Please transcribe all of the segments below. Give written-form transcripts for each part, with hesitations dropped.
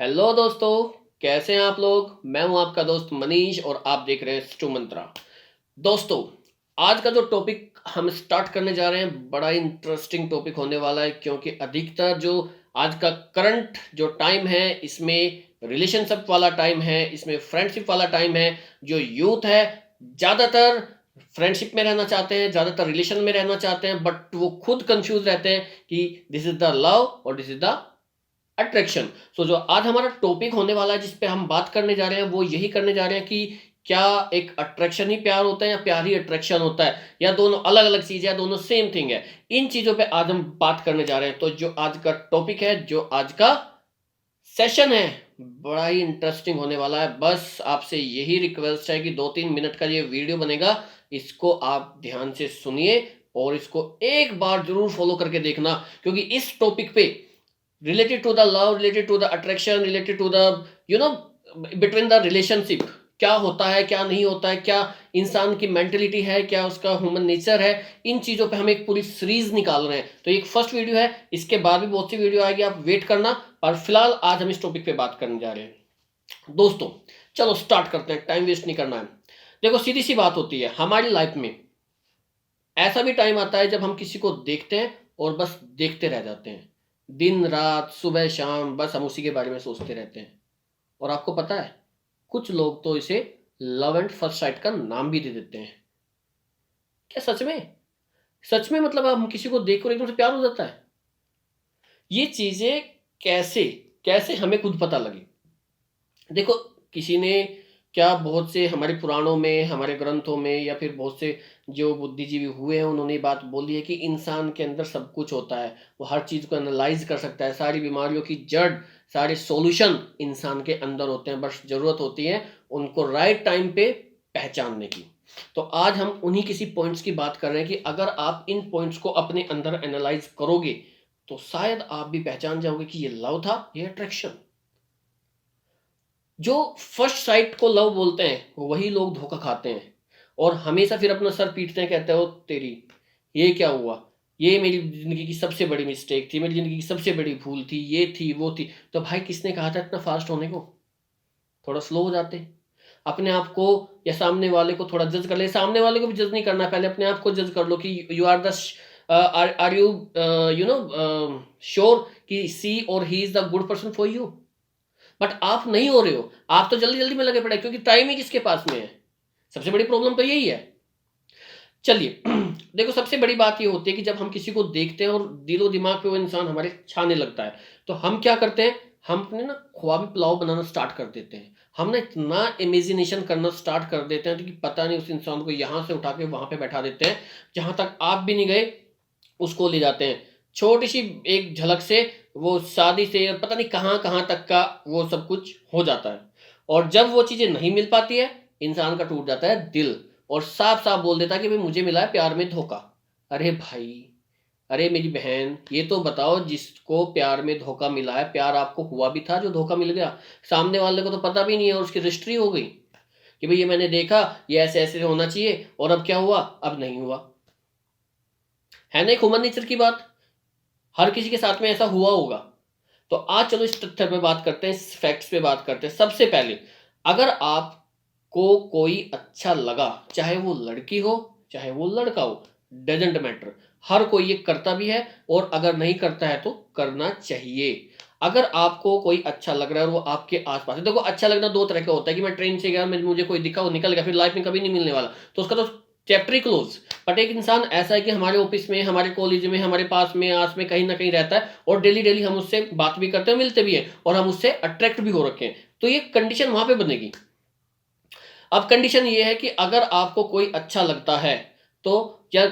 Hello दोस्तों, कैसे हैं आप लोग। मैं हूं आपका दोस्त मनीष और आप देख रहे हैं स्टू मंत्रा। दोस्तों, आज का जो टॉपिक हम स्टार्ट करने जा रहे हैं बड़ा इंटरेस्टिंग टॉपिक होने वाला है, क्योंकि अधिकतर जो आज का करंट जो टाइम है इसमें रिलेशनशिप वाला टाइम है, इसमें फ्रेंडशिप वाला टाइम है। जो यूथ है ज़्यादातर फ्रेंडशिप में रहना चाहते हैं, ज़्यादातर रिलेशन में रहना चाहते हैं, बट वो खुद कंफ्यूज रहते हैं कि दिस इज द लव और दिस इज द अट्रैक्शन। सो जो आज हमारा टॉपिक होने वाला है जिस पे हम बात करने जा रहे हैं वो यही करने जा रहे हैं कि क्या एक अट्रैक्शन ही प्यार होता है या प्यार ही अट्रैक्शन होता है, या दोनों अलग अलग चीजें, या दोनों सेम थिंग है। इन चीजों पे आज हम बात करने जा रहे हैं। तो जो आज का टॉपिक है, जो आज का सेशन है, बड़ा ही इंटरेस्टिंग होने वाला है। बस आपसे यही रिक्वेस्ट है कि 2-3 मिनट का ये वीडियो बनेगा, इसको आप ध्यान से सुनिए और इसको एक बार जरूर फॉलो करके देखना, क्योंकि इस टॉपिक पे related to the love, related to the attraction, related to the you know between the relationship, क्या होता है क्या नहीं होता है, क्या इंसान की मेंटेलिटी है, क्या उसका ह्यूमन नेचर है, इन चीज़ों पे हम एक पूरी सीरीज निकाल रहे हैं। तो एक फर्स्ट वीडियो है, इसके बाद भी बहुत सी वीडियो आएगी, आप वेट करना। और फिलहाल आज हम इस टॉपिक पे बात करने जा रहे हैं। दोस्तों चलो स्टार्ट करते हैं, टाइम वेस्ट नहीं करना है। देखो, सीधी सी बात होती है, हमारी लाइफ में ऐसा भी टाइम आता है जब हम किसी को देखते हैं और बस देखते रह जाते हैं, दिन रात सुबह शाम बस हम उसी के बारे में सोचते रहते हैं। और आपको पता है, कुछ लोग तो इसे लव एंड फर्स्ट साइट का नाम भी दे देते हैं। क्या सच में? सच में मतलब हम किसी को देखकर एकदम से प्यार हो जाता है? ये चीजें कैसे कैसे हमें खुद पता लगी? देखो, किसी ने क्या, बहुत से हमारे पुराणों में, हमारे ग्रंथों में, या फिर बहुत से जो बुद्धिजीवी हुए हैं उन्होंने ये बात बोली है कि इंसान के अंदर सब कुछ होता है, वो हर चीज़ को एनालाइज कर सकता है, सारी बीमारियों की जड़, सारे सॉल्यूशन इंसान के अंदर होते हैं, बस ज़रूरत होती है उनको राइट टाइम पे पहचानने की। तो आज हम उन्हीं किसी पॉइंट्स की बात कर रहे हैं कि अगर आप इन पॉइंट्स को अपने अंदर एनालाइज करोगे तो शायद आप भी पहचान जाओगे कि ये लव था, ये अट्रैक्शन। जो फर्स्ट साइट को लव बोलते हैं वही लोग धोखा खाते हैं और हमेशा फिर अपना सर पीटते हैं, कहते हो तेरी ये क्या हुआ, ये मेरी जिंदगी की सबसे बड़ी मिस्टेक थी, मेरी जिंदगी की सबसे बड़ी भूल थी, ये थी वो थी। तो भाई किसने कहा था इतना फास्ट होने को? थोड़ा स्लो हो जाते। अपने आप को या सामने वाले को थोड़ा जज कर ले। सामने वाले को भी जज नहीं करना, पहले अपने आप को जज कर लो कि you are the are you you know sure कि सी और he is the good person for you. But आप नहीं हो रहे हो, आप तो जल्दी जल्दी में लगे पड़े, क्योंकि टाइम ही किसके पास में है। सबसे बड़ी प्रॉब्लम तो यही है। चलिए देखो, सबसे बड़ी बात ये होती है कि जब हम किसी को देखते हैं और दिलो दिमाग पे वो इंसान हमारे छाने लगता है, तो हम क्या करते हैं, हम अपने ना ख्वाबी पुलाव बनाना स्टार्ट कर देते हैं। हम ना इतना इमेजिनेशन करना स्टार्ट कर देते हैं कि पता नहीं उस इंसान को यहाँ से उठा के वहां पे बैठा देते हैं, जहां तक आप भी नहीं गए उसको ले जाते हैं। छोटी सी एक झलक से वो शादी से पता नहीं कहाँ कहाँ तक का वो सब कुछ हो जाता है। और जब वो चीज़ें नहीं मिल पाती है, इंसान का टूट जाता है दिल और साफ साफ बोल देता है कि भाई मुझे मिला है प्यार में धोखा। अरे भाई, अरे मेरी बहन, ये तो बताओ, जिसको प्यार में धोखा मिला है, प्यार आपको हुआ भी था जो धोखा मिल गया? सामने वाले को तो पता भी नहीं है और उसकी रजिस्ट्री हो गई कि भाई ये मैंने देखा, ये ऐसे ऐसे होना चाहिए, और अब क्या हुआ? अब नहीं हुआ। है ना एक ह्यूमन नेचर की बात, हर किसी के साथ में ऐसा हुआ होगा। तो आज चलो इस तथ्य पे बात करते हैं, इस फैक्ट्स पे बात करते हैं। सबसे पहले, अगर आपको कोई अच्छा लगा, चाहे वो लड़की हो चाहे वो लड़का हो, डजेंट मैटर, हर कोई ये करता भी है, और अगर नहीं करता है तो करना चाहिए। अगर आपको कोई अच्छा लग रहा है और वो आपके आसपास है, देखो अच्छा लगना दो तरह का होता है कि मैं ट्रेन से गया, मुझे कोई दिखा, वो निकल गया, फिर लाइफ में कभी नहीं मिलने वाला, तो उसका तो चैप्टर ही क्लोज। बट एक इंसान ऐसा है कि हमारे ऑफिस में, हमारे कॉलेज में, हमारे पास में, आस में कहीं ना कहीं रहता है, और डेली डेली हम उससे बात भी करते हैं, मिलते भी हैं, और हम उससे अट्रैक्ट भी हो रखे हैं, तो ये कंडीशन वहां पे बनेगी। अब कंडीशन ये है कि अगर आपको कोई अच्छा लगता है, तो या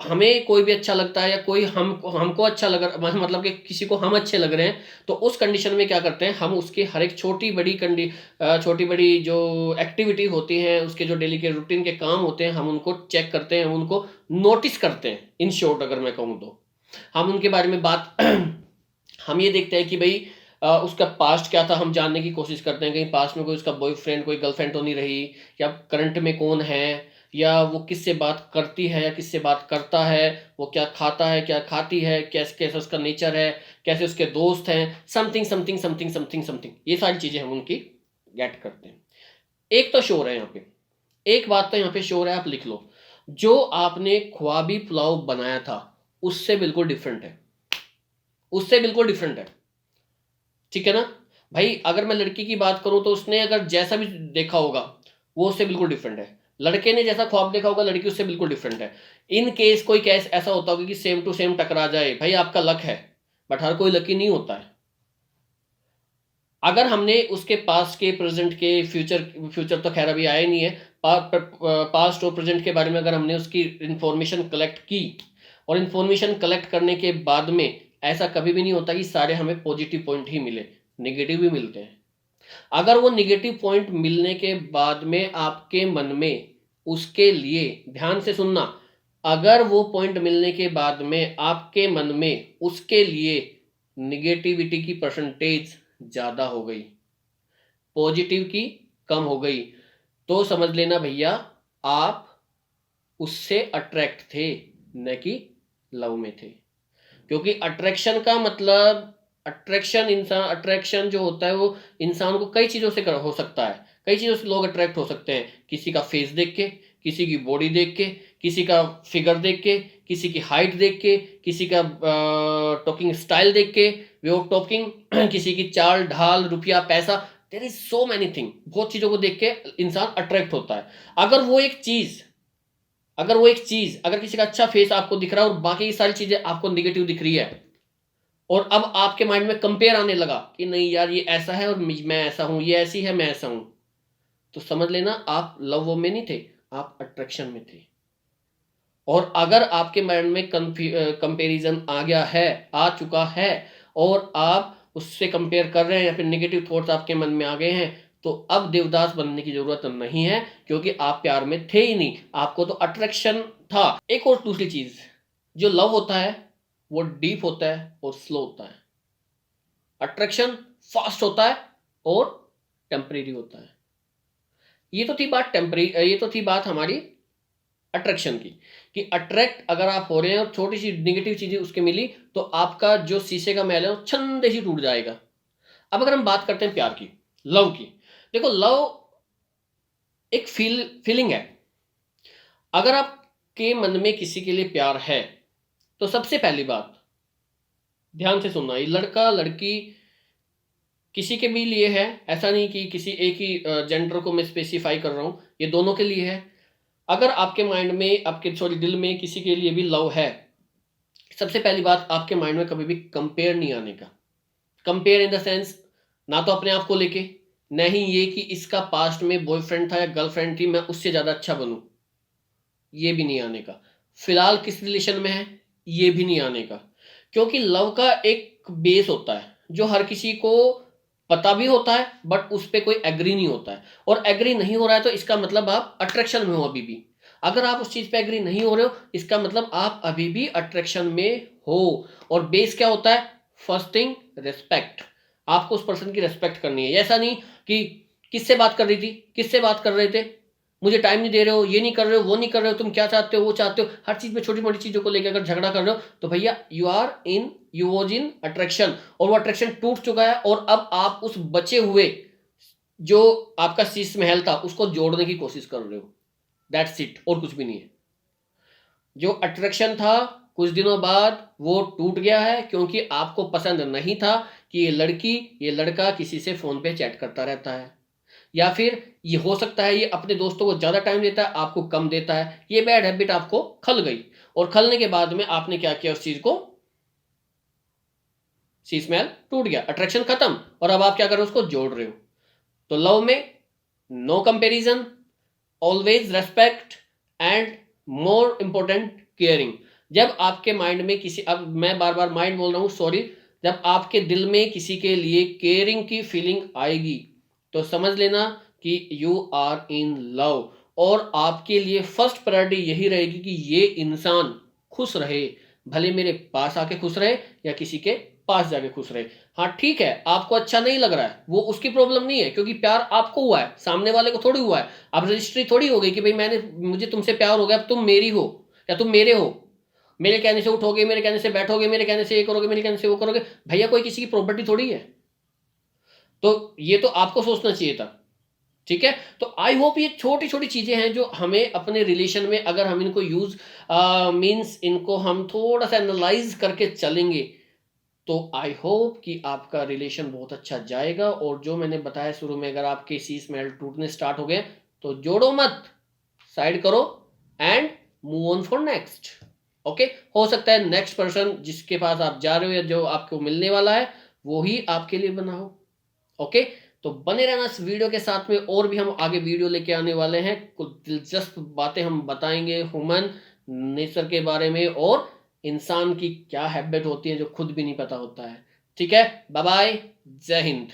हमें कोई भी अच्छा लगता है, या कोई हमको अच्छा लग रहा, मतलब कि किसी को हम अच्छे लग रहे हैं, तो उस कंडीशन में क्या करते हैं, हम उसकी हर एक छोटी बड़ी जो एक्टिविटी होती है, उसके जो डेली के रूटीन के काम होते हैं, हम उनको चेक करते हैं, हम उनको नोटिस करते हैं। इन शॉर्ट अगर मैं कहूँ तो हम उनके बारे में बात हम ये देखते हैं कि भाई उसका पास्ट क्या था, हम जानने की कोशिश करते हैं, कहीं पास्ट में कोई उसका बॉयफ्रेंड कोई गर्लफ्रेंड तो नहीं रही, या करंट में कौन है, या वो किससे बात करती है या किससे बात करता है, वो क्या खाता है क्या खाती है, कैसे कैसे उसका नेचर है, कैसे उसके दोस्त हैं, something something something something something, ये सारी चीज़ें हम उनकी गेट करते हैं। एक तो श्योर है यहाँ पे, एक बात तो यहाँ पे श्योर है, आप लिख लो, जो आपने ख्वाबी पुलाव बनाया था उससे बिल्कुल डिफरेंट है, उससे बिल्कुल डिफरेंट है। ठीक है ना भाई? अगर मैं लड़की की बात करूं तो उसने अगर जैसा भी देखा होगा वो उससे बिल्कुल डिफरेंट है, लड़के ने जैसा ख्वाब देखा होगा लड़की उससे बिल्कुल डिफरेंट है। इन केस कोई केस ऐसा होता होगा कि सेम टू सेम टकरा जाए, भाई आपका लक है, बट हर कोई लकी नहीं होता है। अगर हमने उसके पास्ट के, प्रेजेंट के, फ्यूचर, फ्यूचर तो खैर अभी आया नहीं है, पास्ट और प्रेजेंट के बारे में अगर हमने उसकी इंफॉर्मेशन कलेक्ट की, और इंफॉर्मेशन कलेक्ट करने के बाद में ऐसा कभी भी नहीं होता कि सारे हमें पॉजिटिव पॉइंट ही मिले, नेगेटिव भी मिलते हैं। अगर वो नेगेटिव पॉइंट मिलने के बाद में आपके मन में उसके लिए, ध्यान से सुनना, अगर वो पॉइंट मिलने के बाद में आपके मन में उसके लिए निगेटिविटी की परसेंटेज ज़्यादा हो गई, पॉजिटिव की कम हो गई, तो समझ लेना भैया आप उससे अट्रैक्ट थे, न कि लव में थे। क्योंकि अट्रैक्शन का मतलब, अट्रैक्शन जो होता है वो इंसान को कई चीज़ों से हो सकता है, कई चीज़ों से लोग अट्रैक्ट हो सकते हैं। किसी का फेस देख के, किसी की बॉडी देख के, किसी का फिगर देख के, किसी की हाइट देख के, किसी का टॉकिंग स्टाइल देख के, वे ऑफ टॉकिंग, किसी की चाल ढाल, रुपया पैसा, there is so many thing, बहुत चीज़ों को देख के इंसान अट्रैक्ट होता है। अगर वो एक चीज़, अगर किसी का अच्छा फेस आपको दिख रहा है और बाकी की सारी चीज़ें आपको निगेटिव दिख रही है, और अब आपके माइंड में कंपेयर आने लगा कि नहीं यार ये ऐसा है और मैं ऐसा हूं, ये ऐसी है मैं ऐसा हूं, तो समझ लेना आप लव में नहीं थे, आप अट्रैक्शन में थे। और अगर आपके माइंड में कंपैरिजन आ गया है, आ चुका है, और आप उससे कंपेयर कर रहे हैं या फिर नेगेटिव थॉट्स आपके मन में आ गए हैं, तो अब देवदास बनने की जरूरत नहीं है, क्योंकि आप प्यार में थे ही नहीं, आपको तो अट्रैक्शन था। एक और दूसरी चीज, जो लव होता है वो डीप होता है और स्लो होता है, अट्रैक्शन फास्ट होता है और टेम्परेरी होता है। ये तो थी बात हमारी अट्रैक्शन की, कि अट्रैक्ट अगर आप हो रहे हैं और छोटी सी निगेटिव चीजें उसके मिली तो आपका जो शीशे का महल है वो छंदे से टूट जाएगा। अब अगर हम बात करते हैं प्यार की, लव की, देखो लव एक फीलिंग है। अगर आपके मन में किसी के लिए प्यार है तो सबसे पहली बात ध्यान से सुनना, ये लड़का लड़की किसी के भी लिए है, ऐसा नहीं कि किसी एक ही जेंडर को मैं स्पेसिफाई कर रहा हूं, ये दोनों के लिए है। अगर आपके माइंड में, आपके सॉरी दिल में किसी के लिए भी लव है, सबसे पहली बात आपके माइंड में कभी भी कंपेयर नहीं आने का। कंपेयर इन द सेंस, ना तो अपने आप को लेके, नहीं ये कि इसका पास्ट में बॉयफ्रेंड था या गर्लफ्रेंड थी मैं उससे ज्यादा अच्छा बनूं, ये भी नहीं आने का। फिलहाल किस रिलेशन में है, ये भी नहीं आने का। क्योंकि लव का एक बेस होता है जो हर किसी को पता भी होता है, बट उस पर कोई एग्री नहीं होता है, और एग्री नहीं हो रहा है तो इसका मतलब आप अट्रैक्शन में हो अभी भी। अगर आप उस चीज पे एग्री नहीं हो रहे हो, इसका मतलब आप अभी भी अट्रैक्शन में हो। और बेस क्या होता है? फर्स्ट थिंग रिस्पेक्ट, आपको उस पर्सन की रिस्पेक्ट करनी है। ऐसा नहीं कि किससे बात कर रही थी, किससे बात कर रहे थे, मुझे टाइम नहीं दे रहे हो, ये नहीं कर रहे हो, वो नहीं कर रहे हो, तुम क्या चाहते हो, वो चाहते हो, हर चीज में छोटी मोटी चीजों को लेकर अगर झगड़ा कर रहे हो तो भैया यू वॉज इन अट्रैक्शन, और वो अट्रैक्शन टूट चुका है, और अब आप उस बचे हुए जो आपका शीश महल था उसको जोड़ने की कोशिश कर रहे हो, दैट्स इट, और कुछ भी नहीं है। जो अट्रैक्शन था कुछ दिनों बाद वो टूट गया है, क्योंकि आपको पसंद नहीं था कि ये लड़की, ये लड़का किसी से फोन पे चैट करता रहता है, या फिर ये हो सकता है ये अपने दोस्तों को ज्यादा टाइम देता है, आपको कम देता है। ये बैड हैबिट आपको खल गई, और खलने के बाद में आपने क्या किया, उस चीज को, शीशमहल टूट गया, अट्रैक्शन खत्म, और अब आप क्या कर रहे हो, उसको जोड़ रहे हो। तो लव में no comparison, always respect, and more important caring. जब आपके माइंड में किसी, अब मैं बार बार माइंड बोल रहा हूं सॉरी, जब आपके दिल में किसी के लिए केयरिंग की फीलिंग आएगी तो समझ लेना कि यू आर इन लव, और आपके लिए फर्स्ट प्रायोरिटी यही रहेगी कि ये इंसान खुश रहे, भले मेरे पास आके खुश रहे या किसी के पास जाके खुश रहे। हाँ ठीक है, आपको अच्छा नहीं लग रहा है, वो उसकी प्रॉब्लम नहीं है, क्योंकि प्यार आपको हुआ है, सामने वाले को थोड़ी हुआ है। अब रजिस्ट्री थोड़ी हो गई कि भाई मुझे तुमसे प्यार हो गया, अब तुम मेरी हो या तुम मेरे हो, मेरे कहने से उठोगे, मेरे कहने से बैठोगे, मेरे कहने से ये करोगे, मेरे कहने से वो करोगे। भैया कोई किसी की प्रॉपर्टी थोड़ी है। तो ये तो आपको सोचना चाहिए था। ठीक है, तो आई होप ये छोटी छोटी चीजें हैं जो हमें अपने रिलेशन में, अगर हम इनको यूज मींस इनको हम थोड़ा सा एनालाइज करके चलेंगे, तो आई होप कि आपका रिलेशन बहुत अच्छा जाएगा। और जो मैंने बताया शुरू में, अगर आपके सी स्मेल टूटने स्टार्ट हो गए तो जोड़ो मत, साइड करो and move on for next. Okay, हो सकता है नेक्स्ट पर्सन जिसके पास आप जा रहे हो या जो आपको मिलने वाला है वो ही आपके लिए बना हो। ओके, तो बने रहना इस वीडियो के साथ में, और भी हम आगे वीडियो लेके आने वाले हैं, कुछ दिलचस्प बातें हम बताएंगे ह्यूमन नेचर के बारे में, और इंसान की क्या हैबिट होती है जो खुद भी नहीं पता होता है। ठीक है, बाय बाय, जय हिंद।